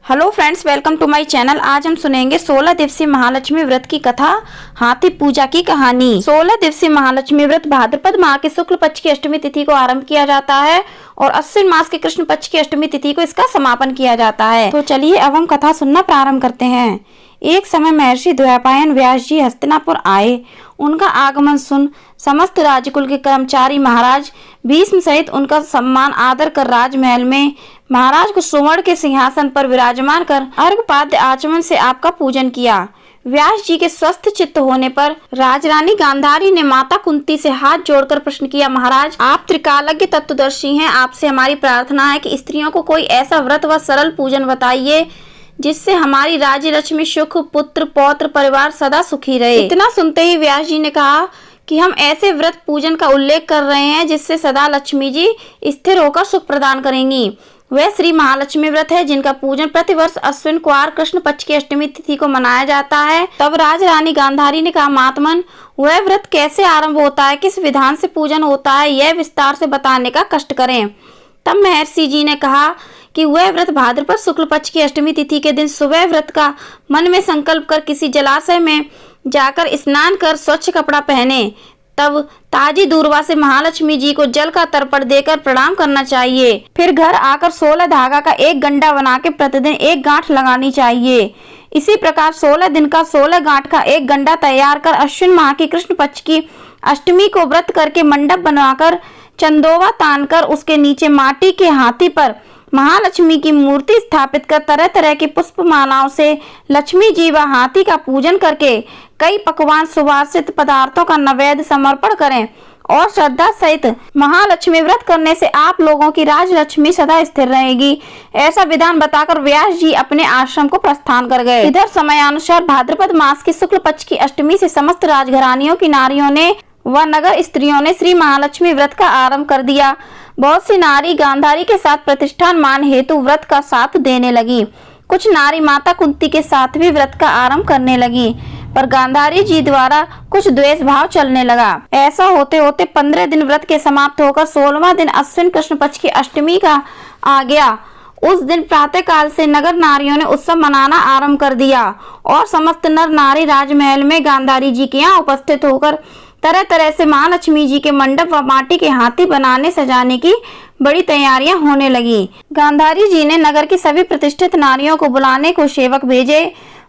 Hello friends, welcome to my channel. आज हम सुनेंगे 16 दिवसीय महालक्ष्मी व्रत की कथा, हाथी पूजा की कहानी। 16 दिवसीय महालक्ष्मी व्रत भाद्रपद माह के शुक्ल पक्ष की अष्टमी तिथि को आरंभ किया जाता है और अश्विन मास के कृष्ण पक्ष की अष्टमी तिथि को इसका समापन किया जाता है। तो चलिए अब हम कथा सुनना प्रारंभ करते हैं। एक समय महर्षि द्वैपायन व्यास जी हस्तिनापुर आए। उनका आगमन सुन समस्त राजकुल के कर्मचारी महाराज भीष्म सहित उनका सम्मान आदर कर राजमहल में महाराज को सुवर्ण के सिंहासन पर विराजमान कर अर्घपाद्य आचमन से आपका पूजन किया। व्यास जी के स्वस्थ चित्त होने पर राजरानी गांधारी ने माता कुंती से हाथ जोड़कर प्रश्न किया, महाराज आप त्रिकालज्ञ तत्वदर्शी हैं, आपसे हमारी प्रार्थना है कि स्त्रियों को कोई ऐसा व्रत व सरल पूजन बताइए जिससे हमारी राज्य लक्ष्मी सुख, पुत्र पौत्र परिवार सदा सुखी रहे। इतना सुनते ही व्यास जी ने कहा कि हम ऐसे व्रत पूजन का उल्लेख कर रहे हैं जिससे सदा लक्ष्मी जी स्थिर होकर सुख प्रदान करेंगी। वह श्री महालक्ष्मी व्रत है जिनका पूजन प्रतिवर्ष अश्विन कुआर कृष्ण पक्ष की अष्टमी तिथि को मनाया जाता है। तब राजरानी गांधारी ने कहा, महात्मन वह व्रत कैसे आरंभ होता है, किस विधान से पूजन होता है, यह विस्तार से बताने का कष्ट करें। तब महर्षि जी ने कहा कि वह व्रत भाद्रपद शुक्ल पक्ष की अष्टमी तिथि के दिन सुबह व्रत का मन में संकल्प कर किसी जलाशय में जाकर स्नान कर स्वच्छ कपड़ा पहने, तब ताजी दूर्वा से महालक्ष्मी जी को जल का तर्पण देकर प्रणाम करना चाहिए। फिर घर आकर 16 धागा का एक गंडा बना के प्रतिदिन एक गांठ लगानी चाहिए। इसी प्रकार 16 दिन का 16 गांठ का एक गंडा तैयार कर अश्विन माह की कृष्ण पक्ष की अष्टमी को व्रत करके मंडप बनवाकर चंदोवा तान कर उसके नीचे माटी के हाथी पर महालक्ष्मी की मूर्ति स्थापित कर तरह तरह की पुष्प मालाओं से लक्ष्मी जी व हाथी का पूजन करके कई पकवान सुवासित पदार्थों का नैवेद्य समर्पण करें और श्रद्धा सहित महालक्ष्मी व्रत करने से आप लोगों की राजलक्ष्मी सदा स्थिर रहेगी। ऐसा विधान बताकर व्यास जी अपने आश्रम को प्रस्थान कर गए। इधर समयानुसार भाद्रपद मास की शुक्ल पक्ष की अष्टमी से समस्त राजघरानियों की नारियों ने व नगर स्त्रियों ने श्री महालक्ष्मी व्रत का आरंभ कर दिया। बहुत सी नारी गांधारी के साथ प्रतिष्ठान मान हेतु व्रत का साथ देने लगी। कुछ नारी माता कुंती के साथ भी व्रत का आरंभ करने लगी, पर गांधारी जी द्वारा कुछ द्वेष भाव चलने लगा। ऐसा होते होते 15 दिन व्रत के समाप्त होकर 16वां दिन अश्विन कृष्ण पक्ष की अष्टमी का आ गया। उस दिन प्रातः काल से नगर नारियों ने उत्सव मनाना आरंभ कर दिया और समस्त नर नारी राजमहल में गांधारी जी के यहाँ उपस्थित होकर तरह तरह से महालक्ष्मी जी के मंडप व माटी के हाथी बनाने सजाने की बड़ी तैयारियां होने लगी। गांधारी जी ने नगर की सभी प्रतिष्ठित नारियों को बुलाने को सेवक भेजे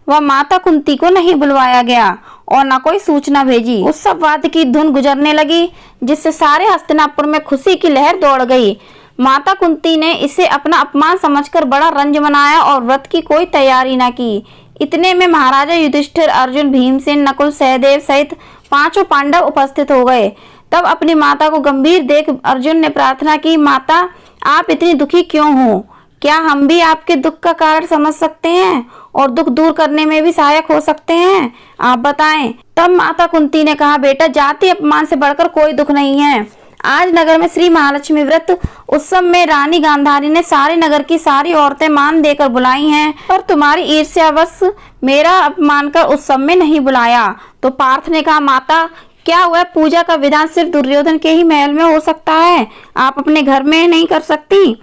व माता कुंती को नहीं बुलवाया गया और न कोई सूचना भेजी। उत्सववाद की धुन गुजरने लगी जिससे सारे हस्तिनापुर में खुशी की लहर दौड़ गई। माता कुंती ने इसे अपना अपमान समझकर बड़ा रंज मनाया और व्रत की कोई तैयारी न की। इतने में महाराजा युधिष्ठिर, अर्जुन, भीमसेन, नकुल, सहदेव सहित 5 पांडव उपस्थित हो गए। तब अपनी माता को गंभीर देख अर्जुन ने प्रार्थना की, माता आप इतनी दुखी क्यों हो? क्या हम भी आपके दुख का कारण समझ सकते हैं और दुख दूर करने में भी सहायक हो सकते हैं? आप बताएं। तब माता कुंती ने कहा, बेटा जाति अपमान से बढ़कर कोई दुख नहीं है। आज नगर में श्री महालक्ष्मी व्रत उत्सव में रानी गांधारी ने सारे नगर की सारी औरतें मान देकर बुलाई हैं, पर तुम्हारी ईर्ष्यावश मेरा अपमान कर उत्सव में नहीं बुलाया। तो पार्थ ने कहा, माता क्या वह पूजा का विधान सिर्फ दुर्योधन के ही महल में हो सकता है, आप अपने घर में नहीं कर सकती?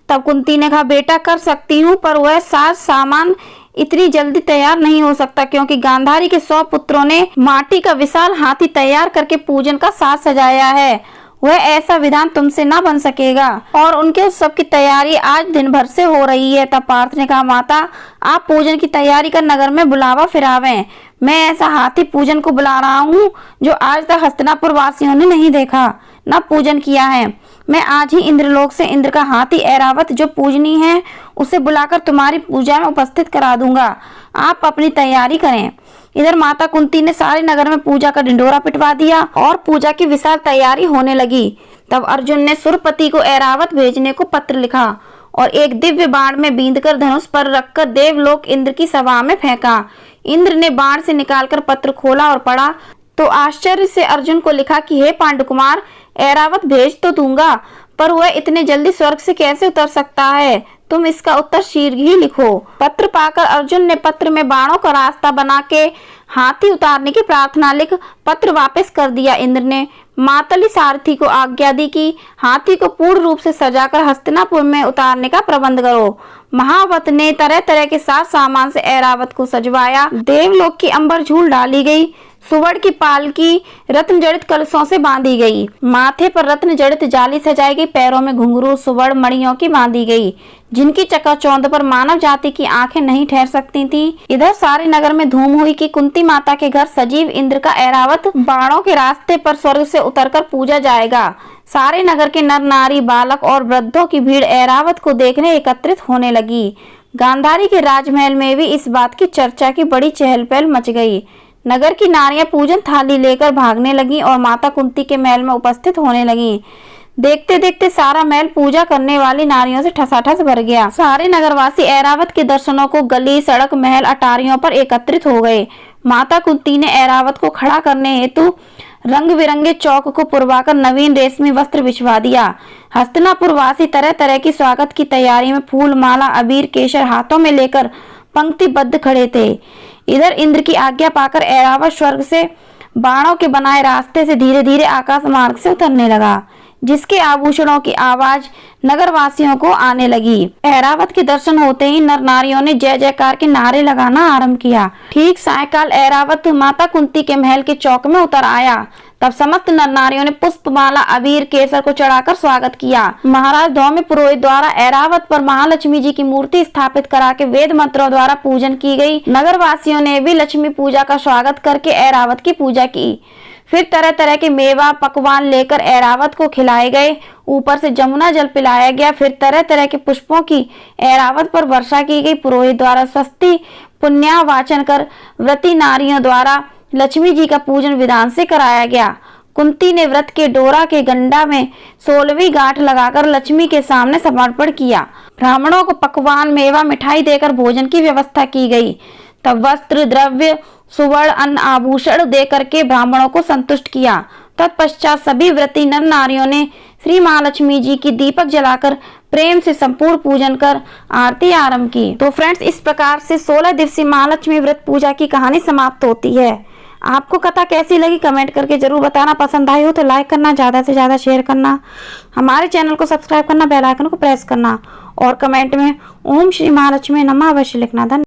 तब कुंती ने कहा, बेटा कर सकती हूँ, पर वह साज सामान इतनी जल्दी तैयार नहीं हो सकता क्योंकि गांधारी के 100 पुत्रों ने माटी का विशाल हाथी तैयार करके पूजन का साज सजाया है। वह ऐसा विधान तुमसे ना बन सकेगा और उनके उत्सव की तैयारी आज दिन भर से हो रही है। तब पार्थ ने कहा, माता आप पूजन की तैयारी कर नगर में बुलावा फिरावें। मैं ऐसा हाथी पूजन को बुला रहा हूँ जो आज तक हस्तिनापुर वासियों ने नहीं देखा न पूजन किया है। मैं आज ही इंद्रलोक से इंद्र का हाथी ऐरावत जो पूजनी है उसे बुलाकर तुम्हारी पूजा में उपस्थित करा दूंगा। आप अपनी तैयारी करें। इधर माता कुंती ने सारे नगर में पूजा का ढिंढोरा पिटवा दिया और पूजा की विशाल तैयारी होने लगी। तब अर्जुन ने सुरपति को ऐरावत भेजने को पत्र लिखा और एक दिव्य बाण में बींधकर धनुष पर रखकर देवलोक इंद्र की सभा में फेंका। इंद्र ने बाण से निकालकर पत्र खोला और पढ़ा तो आश्चर्य से अर्जुन को लिखा कि हे पांडुकुमार, ऐरावत भेज तो दूंगा पर वह इतने जल्दी स्वर्ग से कैसे उतर सकता है? तुम इसका उत्तर शीघ्र ही लिखो। पत्र पाकर अर्जुन ने पत्र में बाणों का रास्ता बना के हाथी उतारने की प्रार्थना लिख पत्र वापस कर दिया। इंद्र ने मातली सारथी को आज्ञा दी कि हाथी को पूर्ण रूप से सजाकर हस्तिनापुर में उतारने का प्रबंध करो। महावत ने तरह तरह के साज सामान से ऐरावत को सजवाया। देवलोक की अंबर झूल डाली गई। सुवर्ण की पालकी रत्न जड़ित कलशों से बांधी गई। माथे पर रत्न जड़ित जाली सजाई गई। पैरों में घुंघरू सुवर्ण मणियों की बांधी गई, जिनकी चकाचौंध पर मानव जाति की आंखें नहीं ठहर सकती थी। इधर सारे नगर में धूम हुई कि कुंती माता के घर सजीव इंद्र का ऐरावत बाणों के रास्ते पर स्वर्ग से उतरकर पूजा जाएगा। सारे नगर के नर नारी बालक और वृद्धों की भीड़ ऐरावत को देखने एकत्रित होने लगी। गांधारी के राजमहल में भी इस बात की चर्चा की बड़ी चहल पहल मच गई। नगर की नारियां पूजन थाली लेकर भागने लगी और माता कुंती के महल में उपस्थित होने लगी। देखते देखते सारा महल पूजा करने वाली नारियों से ठसाठस भर गया। सारे नगरवासी ऐरावत के दर्शनों को गली सड़क महल अटारियों पर एकत्रित हो गए। माता कुंती ने ऐरावत को खड़ा करने हेतु रंग बिरंगे चौक को पुरवाकर नवीन रेशमी वस्त्र बिछवा दिया। हस्तिनापुर वासी तरह तरह की स्वागत की तैयारी में फूल माला अबीर केशर हाथों में लेकर पंक्तिबद्ध खड़े थे। इधर इंद्र की आज्ञा पाकर ऐरावत स्वर्ग से बाणों के बनाए रास्ते से धीरे धीरे आकाश मार्ग से उतरने लगा, जिसके आभूषणों की आवाज नगरवासियों को आने लगी। ऐरावत के दर्शन होते ही नर नारियों ने जय जयकार के नारे लगाना आरंभ किया। ठीक सायंकाल ऐरावत माता कुंती के महल के चौक में उतर आया। तब समस्त नर नारियों ने पुष्पमाला अबीर केसर को चढ़ाकर स्वागत किया। महाराज धौम्य पुरोहित द्वारा ऐरावत पर महालक्ष्मी जी की मूर्ति स्थापित करा के वेद मंत्रों द्वारा पूजन की गई। नगरवासियों ने भी लक्ष्मी पूजा का स्वागत करके ऐरावत की पूजा की। फिर तरह तरह के मेवा पकवान लेकर ऐरावत को खिलाए गए। ऊपर से जमुना जल पिलाया गया। फिर तरह तरह के पुष्पों की ऐरावत पर वर्षा की गई। पुरोहित द्वारा स्वस्ति पुण्या वाचन कर व्रती नारियों द्वारा लक्ष्मी जी का पूजन विधान से कराया गया। कुंती ने व्रत के डोरा के गंडा में 16वीं गांठ लगाकर लक्ष्मी के सामने समर्पण किया। ब्राह्मणों को पकवान मेवा मिठाई देकर भोजन की व्यवस्था की गई। तब वस्त्र द्रव्य सुवर्ण अन्न आभूषण देकर के ब्राह्मणों को संतुष्ट किया। तत्पश्चात सभी व्रती नर नारियों ने श्री महालक्ष्मी जी की दीपक जलाकर प्रेम से संपूर्ण पूजन कर आरती आरंभ की। तो फ्रेंड्स, इस प्रकार से 16 दिवसीय महालक्ष्मी व्रत पूजा की कहानी समाप्त होती है। आपको कथा कैसी लगी कमेंट करके जरूर बताना। पसंद आई हो तो लाइक करना, ज़्यादा से ज़्यादा शेयर करना, हमारे चैनल को सब्सक्राइब करना, बेल आइकन को प्रेस करना और कमेंट में ओम श्री महालक्ष्मी नमः अवश्य लिखना। धन्यवाद।